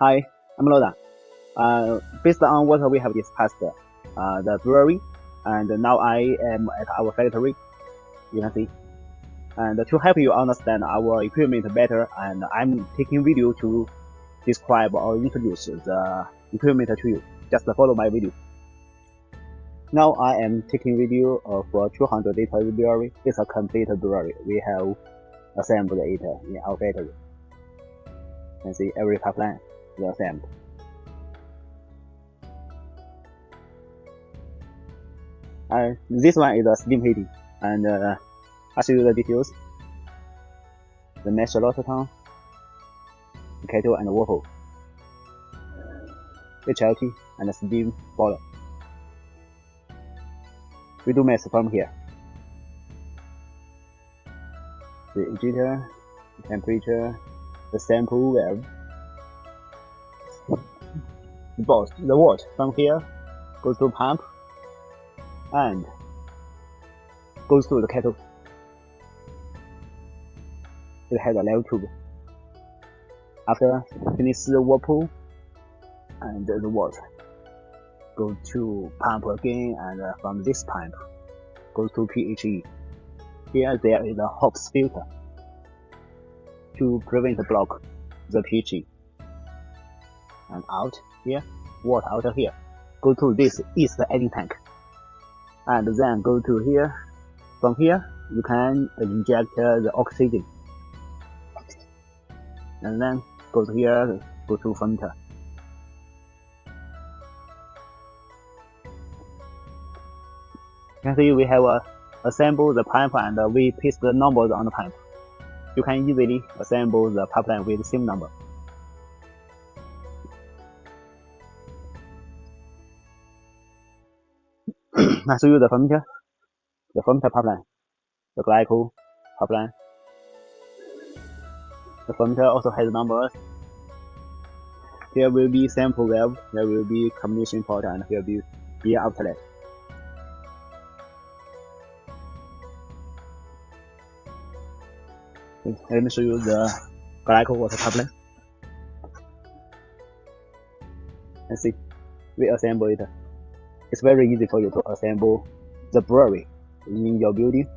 Hi, I'm Loda. Based on what we have discussed, the brewery, and now I am at our factory, you can see. And to help you understand our equipment better, and I'm taking video to describe or introduce the equipment to you. Just follow my video. Now I am taking video of 200 liter brewery. It's a complete brewery. We have assembled it in our factory. You can see every pipeline is assembled. This one is a steam heating, and I'll show you the details. The mesh rototon, kettle and waffle, HLT and steam boiler. We do mess from here. The agitator, temperature, the sample valve, the water from here goes to pump and goes to the kettle. It has a level tube. After finish the whirlpool, and the water goes to pump again, and from this pump goes to PHE. Here there is a hops filter to prevent block the PHE. And out here, water out of here, go to this is the adding tank. And then go to here. From here, you can inject the oxygen. And then go to here, go to fermenter. You can see we have assembled the pipe and we paste the numbers on the pipe. You can easily assemble the pipeline with the same number. I'll show you the fermenter pipeline, the glycol pipeline. The fermenter also has numbers. Here will be sample valve, there will be combination port, and here will be outlet. Let me show you the glycol water pipeline. Let's see, we assemble it. It's very easy for you to assemble the brewery in your building.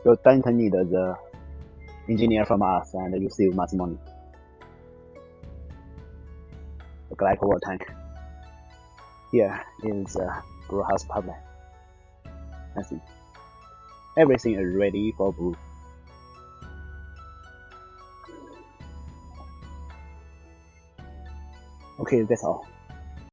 You don't need the engineer from us, and you save much money. The glycol water tank. Here is the brew house pipeline. Let's see. Everything is ready for brew. Okay, that's all.